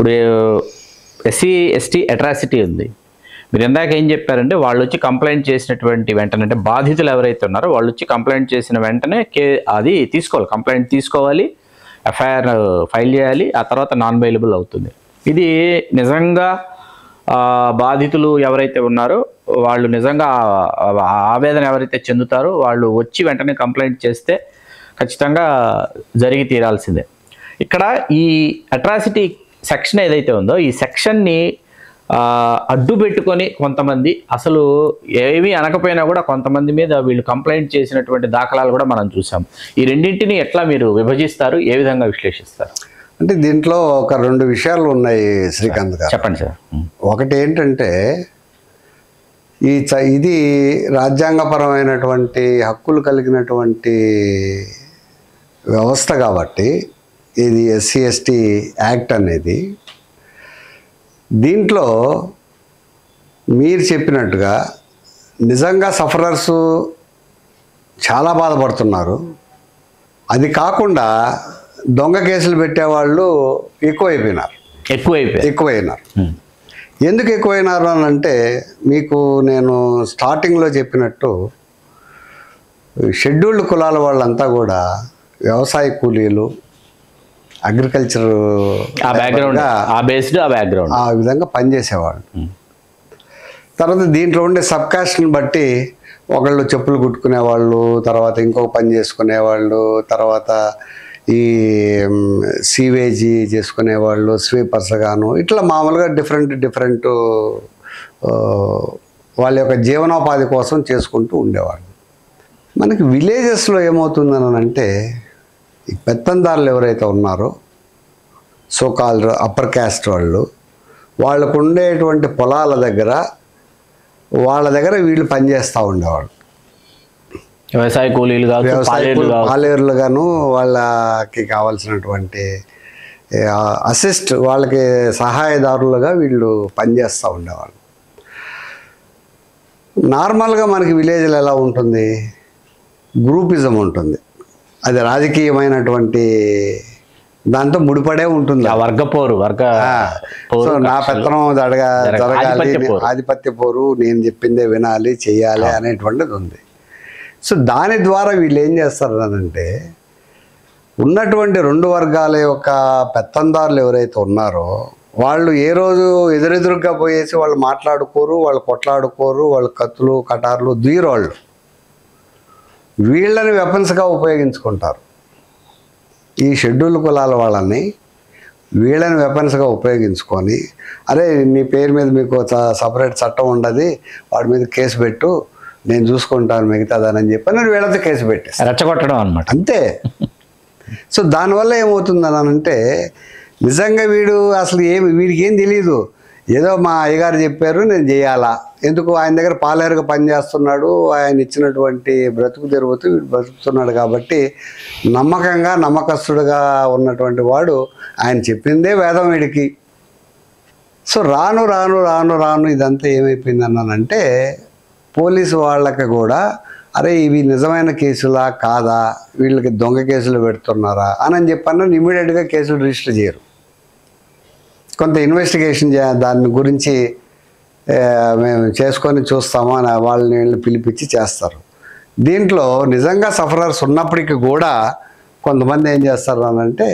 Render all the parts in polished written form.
ఇప్పుడు SC ST atrocity ఉంది. మీరు ఇందాక ఏం చెప్పారంటే వాళ్ళు వచ్చి కంప్లైంట్ చేసినటువంటి వెంటనే, అంటే బాధితులు ఎవరైతే ఉన్నారో వాళ్ళు వచ్చి కంప్లైంట్ చేసిన వెంటనే అది తీసుకోవాలి, కంప్లైంట్ తీసుకోవాలి, ఎఫ్ఐఆర్ ఫైల్ చేయాలి, ఆ తర్వాత నాన్ బెయిలబుల్ అవుతుంది. ఇది నిజంగా బాధితులు ఎవరైతే ఉన్నారో వాళ్ళు నిజంగా ఆవేదన ఎవరైతే చెందుతారో వాళ్ళు వచ్చి వెంటనే కంప్లైంట్ చేస్తే ఖచ్చితంగా జరిగి తీరాల్సిందే. ఇక్కడ ఈ అట్రాసిటీ సెక్షన్ ఏదైతే ఉందో ఈ సెక్షన్ని అడ్డు పెట్టుకొని కొంతమంది అసలు ఏమీ అనకపోయినా కూడా కొంతమంది మీద వీళ్ళు కంప్లైంట్ చేసినటువంటి దాఖలాలు కూడా మనం చూసాం. ఈ రెండింటిని ఎట్లా మీరు విభజిస్తారు, ఏ విధంగా విశ్లేషిస్తారు? అంటే దీంట్లో ఒక 2 విషయాలు ఉన్నాయి శ్రీకాంత్ గారు. చెప్పండి సార్. ఒకటి ఏంటంటే ఇది రాజ్యాంగపరమైనటువంటి హక్కులు కలిగినటువంటి వ్యవస్థ కాబట్టి ఇది ఎస్సీ ఎస్టీ యాక్ట్ అనేది, దీంట్లో మీరు చెప్పినట్టుగా నిజంగా సఫరర్సు చాలా బాధపడుతున్నారు. అది కాకుండా దొంగ కేసులు పెట్టేవాళ్ళు ఎక్కువైపోయినారు. ఎందుకు ఎక్కువైనారు అని అంటే, మీకు నేను స్టార్టింగ్లో చెప్పినట్టు షెడ్యూల్డ్ కులాల వాళ్ళంతా కూడా వ్యవసాయ కూలీలు, అగ్రికల్చర్ ఆ విధంగా పనిచేసేవాళ్ళు. తర్వాత దీంట్లో ఉండే సబ్ కాస్ట్ని బట్టి ఒకళ్ళు చెప్పులు కుట్టుకునేవాళ్ళు, తర్వాత ఇంకొక పని చేసుకునేవాళ్ళు, తర్వాత ఈ సీవేజీ చేసుకునేవాళ్ళు, స్వీపర్స్గాను, ఇట్లా మామూలుగా డిఫరెంట్ వాళ్ళ యొక్క జీవనోపాధి కోసం చేసుకుంటూ ఉండేవాళ్ళు. మనకి విలేజెస్లో ఏమవుతుందని అంటే, ఈ పెత్తందారులు ఎవరైతే ఉన్నారో సోకాల్ అప్పర్ క్యాస్ట్ వాళ్ళకు ఉండేటువంటి పొలాల దగ్గర వాళ్ళ దగ్గర వీళ్ళు పనిచేస్తూ ఉండేవాళ్ళు. వ్యవసాయ కూలీలు పాలేరులుగాను వాళ్ళకి కావాల్సినటువంటి వాళ్ళకి సహాయదారులుగా వీళ్ళు పనిచేస్తూ ఉండేవాళ్ళు. నార్మల్గా మనకి విలేజ్లో ఎలా ఉంటుంది, గ్రూపిజం ఉంటుంది. అది రాజకీయమైనటువంటి దాంతో ముడిపడే ఉంటుంది. సో నా పెత్తనం జరగాలి, ఆధిపత్య పోరు, నేను చెప్పిందే వినాలి, చెయ్యాలి అనేటువంటిది ఉంది. సో దాని ద్వారా వీళ్ళు ఏం చేస్తారు అంటే, ఉన్నటువంటి 2 వర్గాల యొక్క పెత్తందారులు ఎవరైతే ఉన్నారో వాళ్ళు ఏ రోజు ఎదురెదురుగా పోయేసి వాళ్ళు మాట్లాడుకోరు, వాళ్ళు కొట్లాడుకోరు, వాళ్ళు కత్తులు కటార్లు దూరోళ్ళు వీళ్ళని వెపన్స్గా ఉపయోగించుకుంటారు. ఈ షెడ్యూల్ కులాల వాళ్ళని వీళ్ళని వెపన్స్గా ఉపయోగించుకొని, అరే నీ పేరు మీద మీకు సపరేట్ చట్టం ఉండదు, వాడి మీద కేసు పెట్టు, నేను చూసుకుంటాను మిగతాదని చెప్పి నేను వీళ్ళతో కేసు పెట్టేసి రెచ్చగొట్టడం అనమాట. అంతే. సో దానివల్ల ఏమవుతుందని అంటే, నిజంగా వీడు అసలు వీడికి ఏం తెలియదు, ఏదో మా అయ్యగారు చెప్పారు నేను చేయాలా, ఎందుకు ఆయన దగ్గర పాలేరుగా పనిచేస్తున్నాడు, ఆయన ఇచ్చినటువంటి బ్రతుకు తెరువుతూ వీడు బ్రతుకుతున్నాడు కాబట్టి నమ్మకస్తుడుగా ఉన్నటువంటి వాడు ఆయన చెప్పిందే వేదం వీడికి. సో రాను రాను రాను రాను ఇదంతా ఏమైపోయింది అన్నానంటే, పోలీసు వాళ్ళకి కూడా అరే ఇవి నిజమైన కేసులా కాదా, వీళ్ళకి దొంగ కేసులు పెడుతున్నారా అని చెప్పన్నా ఇమీడియట్గా కేసులు రిజిస్టర్ చేయరు. కొంత ఇన్వెస్టిగేషన్ దాని గురించి మేము చేసుకొని చూస్తామా అని వాళ్ళని పిలిపించి చేస్తారు. దీంట్లో నిజంగా సఫరర్స్ ఉన్నప్పటికీ కూడా కొంతమంది ఏం చేస్తారు అనంటే,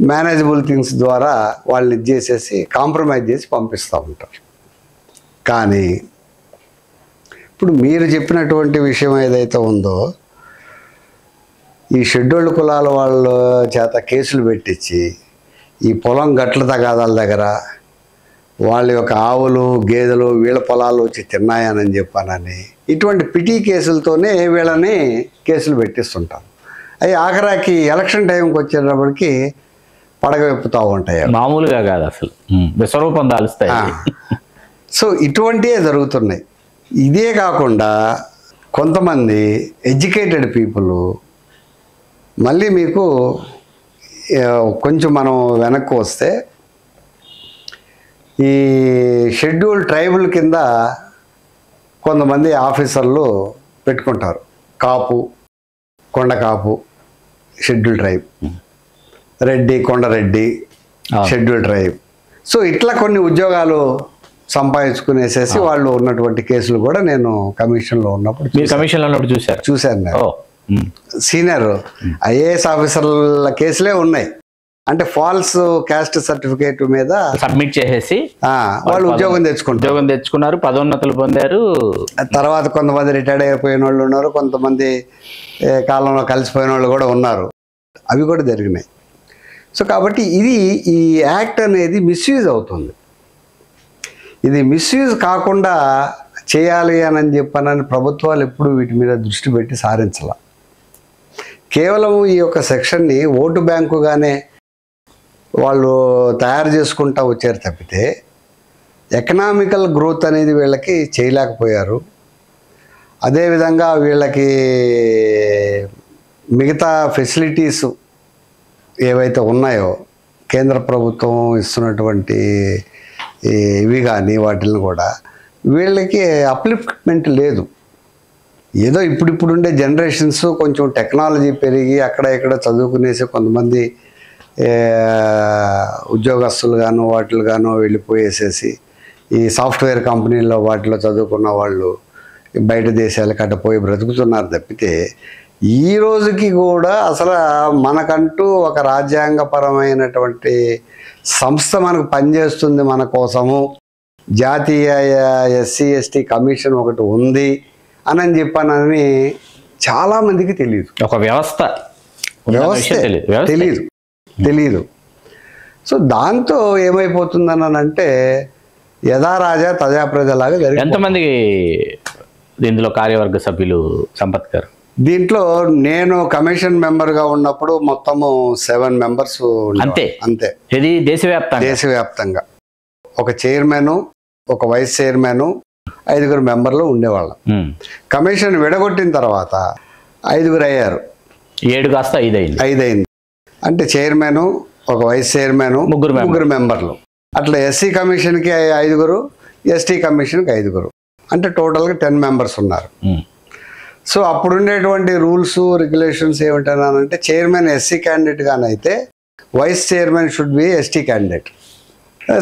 మేనేజబుల్ థింగ్స్ ద్వారా వాళ్ళని చేసేసి కాంప్రమైజ్ చేసి పంపిస్తూ ఉంటారు. కానీ ఇప్పుడు మీరు చెప్పినటువంటి విషయం ఏదైతే ఉందో, ఈ షెడ్యూల్డ్ కులాల వాళ్ళ చేత కేసులు పెట్టించి ఈ పొలం గట్ల తగాదాల దగ్గర వాళ్ళ యొక్క ఆవులు గేదెలు వీళ్ళ పొలాలు వచ్చి తిన్నాయని చెప్పానని ఇటువంటి పిటి కేసులతోనే వీళ్ళని కేసులు పెట్టిస్తుంటారు. అవి ఆఖరాకి ఎలక్షన్ టైంకి వచ్చేటప్పటికి పడగ విప్పుతూ ఉంటాయి. మామూలుగా కాదు, అసలు విశ్వరూపం దాలుస్తాయి. సో ఇటువంటివే జరుగుతున్నాయి. ఇదే కాకుండా కొంతమంది ఎడ్యుకేటెడ్ పీపుల్, మళ్ళీ మీకు కొంచెం మనం వెనక్కి వస్తే ఈ షెడ్యూల్ ట్రైబుల్ కింద కొంతమంది ఆఫీసర్లు పెట్టుకుంటారు. Kapu, Konda Kapu schedule tribe, Reddy Kondareddy schedule tribe, so ఇట్లా కొన్ని ఉద్యోగాలు సంపాదించుకునేసేసి వాళ్ళు ఉన్నటువంటి కేసులు కూడా నేను కమిషన్లో ఉన్నప్పుడు మీరు కమిషన్లో ఉన్నప్పుడు చూశారు? చూశాను నేను. సీనియర్ ఐఏఎస్ ఆఫీసర్ల కేసులే ఉన్నాయి. అంటే ఫాల్స్ క్యాస్ట్ సర్టిఫికేట్ మీద సబ్మిట్ చేసేసి వాళ్ళు ఉద్యోగం తెచ్చుకున్నారు, పదోన్నతులు పొందారు. తర్వాత కొంతమంది రిటైర్డ్ అయిపోయిన వాళ్ళు ఉన్నారు, కొంతమంది కాలంలో కలిసిపోయిన వాళ్ళు కూడా ఉన్నారు. అవి కూడా జరిగినాయి. సో కాబట్టి ఈ యాక్ట్ అనేది మిస్యూజ్ అవుతుంది. ఇది మిస్యూజ్ కాకుండా చేయాలి అని చెప్పనని ప్రభుత్వాలు ఎప్పుడు వీటి మీద దృష్టి పెట్టి సారించాల. కేవలం ఈ యొక్క సెక్షన్ని ఓటు బ్యాంకుగానే వాళ్ళు తయారు చేసుకుంటూ వచ్చారు తప్పితే ఎకనామికల్ గ్రోత్ అనేది వీళ్ళకి చేయలేకపోయారు. అదేవిధంగా వీళ్ళకి మిగతా ఫెసిలిటీస్ ఏవైతే ఉన్నాయో కేంద్ర ప్రభుత్వం ఇస్తున్నటువంటి ఇవి కానీ వాటిని కూడా వీళ్ళకి అప్లిఫ్ట్మెంట్ లేదు. ఏదో ఇప్పుడు ఉండే జనరేషన్స్ కొంచెం టెక్నాలజీ పెరిగి అక్కడ ఇక్కడ చదువుకునేసి కొంతమంది ఉద్యోగస్తులు గాను వాటిలు గాను వెళ్ళిపోయేసేసి ఈ సాఫ్ట్వేర్ కంపెనీల్లో వాటిలో చదువుకున్న వాళ్ళు బయట దేశాలకు అడ్డపోయి బ్రతుకుతున్నారు తప్పితే ఈ రోజుకి కూడా అసలు మనకంటూ ఒక రాజ్యాంగపరమైనటువంటి సంస్థ మనకు పనిచేస్తుంది మన కోసము, జాతీయ ఎస్సీ ఎస్టీ కమిషన్ ఒకటి ఉంది అని చెప్పానని చాలామందికి తెలియదు. ఒక వ్యవస్థ తెలీదు. సో దాంతో ఏమైపోతుందని అంటే యథా రాజా తజా ప్రజలాగా జరిగింది. ఎంతమందికి దీంట్లో కార్యవర్గ సభ్యులు సంపత్ గారు? దీంట్లో నేను కమిషన్ మెంబర్గా ఉన్నప్పుడు మొత్తము 7 మెంబర్స్ అంతే. ఇది దేశవ్యాప్తంగా ఒక చైర్మన్, ఒక వైస్ చైర్మన్, 5 మెంబర్లు ఉండేవాళ్ళం. కమిషన్ విడగొట్టిన తర్వాత 5 అయ్యారు, 7 కాస్త 5 అయింది. అంటే చైర్మన్, ఒక వైస్ చైర్మన్, 3 మెంబర్లు. అట్లా ఎస్సీ కమిషన్కి 5, ఎస్టీ కమిషన్కి 5, అంటే టోటల్గా 10 మెంబర్స్ ఉన్నారు. సో అప్పుడు ఉండేటువంటి రూల్స్ రెగ్యులేషన్స్ ఏమిటనంటే చైర్మన్ ఎస్సీ క్యాండిడేట్ గానైతే vice chairman should be ST candidate.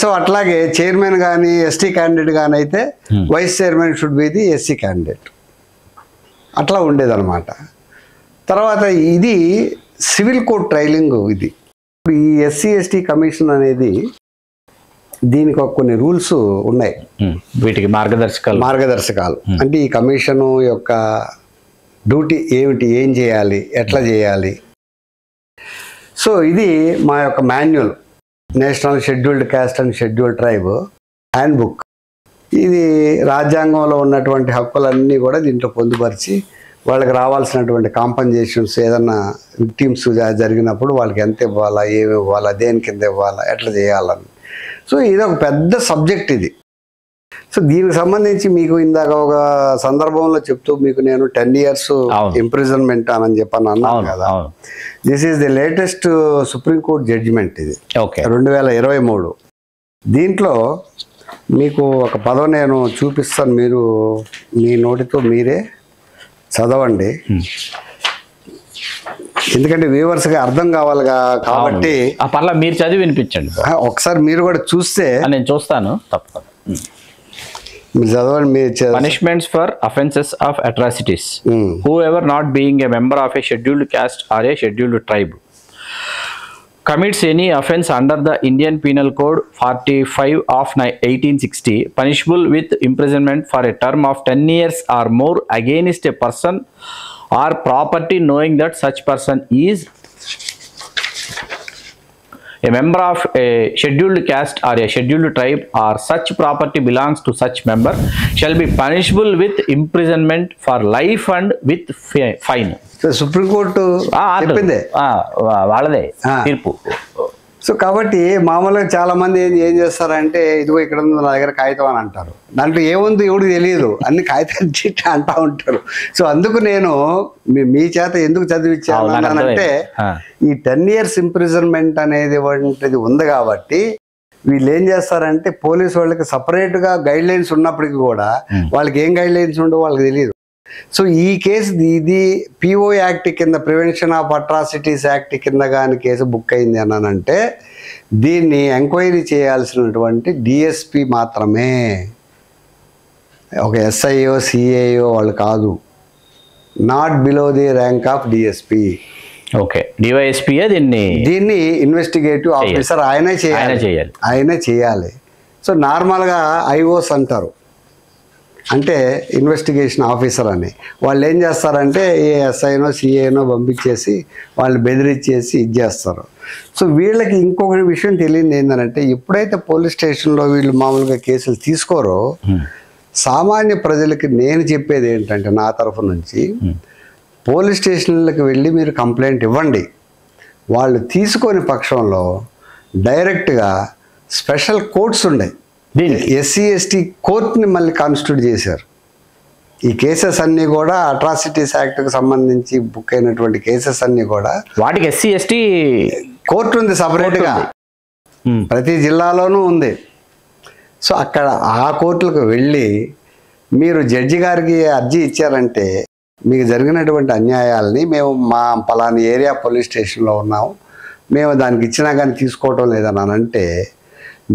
So అట్లాగే చైర్మన్ కానీ ఎస్టీ క్యాండిడేట్ గానైతే vice chairman should be the SC candidate. అట్లా ఉండేదన్నమాట. తర్వాత ఇది సివిల్ కోడ్ ట్రైలింగ్. ఇది ఇప్పుడు ఈ ఎస్సీ ఎస్టీ కమిషన్ అనేది దీనికి కొన్ని రూల్స్ ఉన్నాయి, వీటికి మార్గదర్శకాలు. అంటే ఈ కమిషను యొక్క డ్యూటీ ఏమిటి, ఏం చేయాలి, ఎట్లా చేయాలి. సో ఇది మా యొక్క manual, national scheduled caste and scheduled tribe hand book. ఇది రాజ్యాంగంలో ఉన్నటువంటి హక్కులన్నీ కూడా దీంట్లో పొందుపరిచి వాళ్ళకి రావాల్సినటువంటి కాంపన్సేషన్స్, ఏదన్నా విక్టిమ్స్ జరిగినప్పుడు వాళ్ళకి ఎంత ఇవ్వాలా, ఏమి ఇవ్వాలా, దేని కింద ఇవ్వాలా, ఎట్లా చేయాలని. సో ఇది ఒక పెద్ద సబ్జెక్ట్ ఇది. సో దీనికి సంబంధించి మీకు ఇందాక ఒక సందర్భంలో చెప్తూ మీకు నేను 10 years ఇంప్రిజన్మెంట్ అని చెప్పని అన్నాను కదా. This is the latest Supreme Court judgment. ఇది 2023. దీంట్లో మీకు ఒక పదం నేను చూపిస్తాను, మీరు మీ నోటితో మీరే చదవండి, ఎందుకంటే వ్యూవర్స్గా అర్థం కావాలి కాబట్టి. మీరు చదివి వినిపించండి ఒకసారి, మీరు కూడా చూస్తే. నేను చూస్తాను తప్పకుండా. మీరు చదవండి. Punishments for offences of atrocities. whoever not being a member of a scheduled caste or a scheduled tribe commits any offence under the Indian Penal Code 45 of 1860 punishable with imprisonment for a term of 10 years or more against a person or property knowing that such person is a member of a scheduled caste or a scheduled tribe or such property belongs to such member shall be punishable with imprisonment for life and with fine. Supreme court చెప్పిందే, వాళ్ళదే తీర్పు. So కాబట్టి మామూలుగా చాలా మంది ఏం చేస్తారంటే, ఇదిగో ఇక్కడ ఉంది నా దగ్గర కాగితం అని అంటారు. దాంట్లో ఏముంది ఎవడికి తెలియదు, అన్ని కాగితాలు చిట్టి అంటూ ఉంటారు. సో అందుకు నేను మీ చేత ఎందుకు చదివించాను అంటే, ఈ 10 years ఇంప్రిజన్మెంట్ అనేది ఉంది కాబట్టి వీళ్ళు ఏం చేస్తారంటే, పోలీసు వాళ్ళకి సపరేట్గా గైడ్ లైన్స్ ఉన్నప్పటికీ కూడా వాళ్ళకి ఏం గైడ్ లైన్స్ ఉండవు వాళ్ళకి తెలియదు. సో ఈ కేసు ఇది పిఓ యాక్ట్ కింద, ప్రివెన్షన్ ఆఫ్ అట్రాసిటీస్ యాక్ట్ కింద కానీ కేసు బుక్ అయింది అన్నానంటే దీన్ని ఎంక్వైరీ చేయాల్సినటువంటి డిఎస్పి మాత్రమే, ఒక ఎస్ఐఓ సిఐఓ వాళ్ళు కాదు. Not below the rank of DSP. Okay, DySP దీన్ని ఇన్వెస్టిగేటివ్ ఆఫీసర్ ఆయనే చేయాలి. సో నార్మల్గా ఐఓస్ అంటారు, అంటే ఇన్వెస్టిగేషన్ ఆఫీసర్ అని. వాళ్ళు ఏం చేస్తారంటే ఏ ఎస్ఐనో సిఐనో పంపించేసి వాళ్ళు బెదిరించేసి ఇది చేస్తారు. సో వీళ్ళకి ఇంకొక విషయం తెలియదు ఏంటంటే, ఎప్పుడైతే పోలీస్ స్టేషన్లో వీళ్ళు మామూలుగా కేసులు తీసుకోరో, సామాన్య ప్రజలకి నేను చెప్పేది ఏంటంటే నా తరఫు నుంచి, పోలీస్ స్టేషన్లకు వెళ్ళి మీరు కంప్లైంట్ ఇవ్వండి. వాళ్ళు తీసుకొని పక్షంలో డైరెక్ట్గా స్పెషల్ కోర్ట్స్ ఉన్నాయి. ఎస్సీ ఎస్టీ కోర్టుని మళ్ళీ కాన్స్టిట్యూట్ చేశారు. ఈ కేసెస్ అన్నీ కూడా అట్రాసిటీస్ యాక్ట్కి సంబంధించి బుక్ అయినటువంటి కేసెస్ అన్నీ కూడా వాటికి ఎస్సీ ఎస్టీ కోర్టు ఉంది సపరేట్గా, ప్రతి జిల్లాలోనూ ఉంది. సో అక్కడ ఆ కోర్టులకు వెళ్ళి మీరు జడ్జి గారికి అర్జీ ఇచ్చారంటే, మీకు జరిగినటువంటి అన్యాయాలని మేము మా పలానా ఏరియా పోలీస్ స్టేషన్లో ఉన్నాము, మేము దానికి ఇచ్చినా కానీ తీసుకోవటం లేదని అంటే,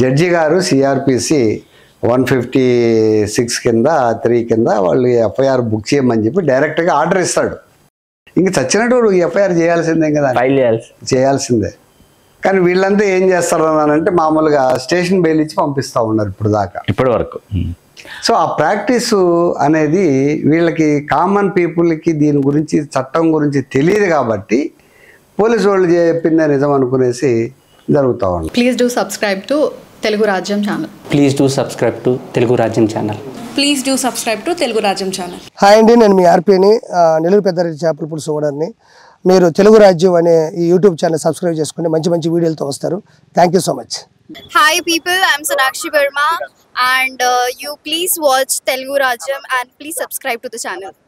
జడ్జి గారు సిఆర్పిసి 156 కింద 3 కింద వాళ్ళు ఎఫ్ఐఆర్ బుక్ చేయమని చెప్పి డైరెక్ట్గా ఆర్డర్ ఇస్తాడు. ఇంక చచ్చినట్టు ఎఫ్ఐఆర్ చేయాల్సిందే కదా, చేయాల్సిందే. కానీ వీళ్ళంతా ఏం చేస్తారు అని అంటే మామూలుగా స్టేషన్ బెయిల్ ఇచ్చి పంపిస్తూ ఉన్నారు ఇప్పటి వరకు. సో ఆ ప్రాక్టీస్ అనేది వీళ్ళకి, కామన్ పీపుల్కి దీని గురించి, చట్టం గురించి తెలియదు కాబట్టి పోలీసు వాళ్ళు చెప్పిందే నిజం అనుకునేసి జరుగుతూ ఉంది. Please do subscribe to Telugu Rajyam channel. Please do subscribe to Telugu Rajyam channel. Please do subscribe to Telugu Rajyam channel. Hi అండి, నేను మీ ఆర్పీని, నెల్లూరు పెద్దారెడ్డి చేపల పులుసు ఓనర్ని. మీరు తెలుగు రాజ్యం అనే ఈ యూట్యూబ్ ఛానల్ సబ్స్క్రైబ్ చేసుకుని మంచి మంచి వీడియోలతో వస్తారు. Thank you so much. Hi people, I'm Sonakshi Verma and you please watch Telugu Rajyam and please subscribe to the channel.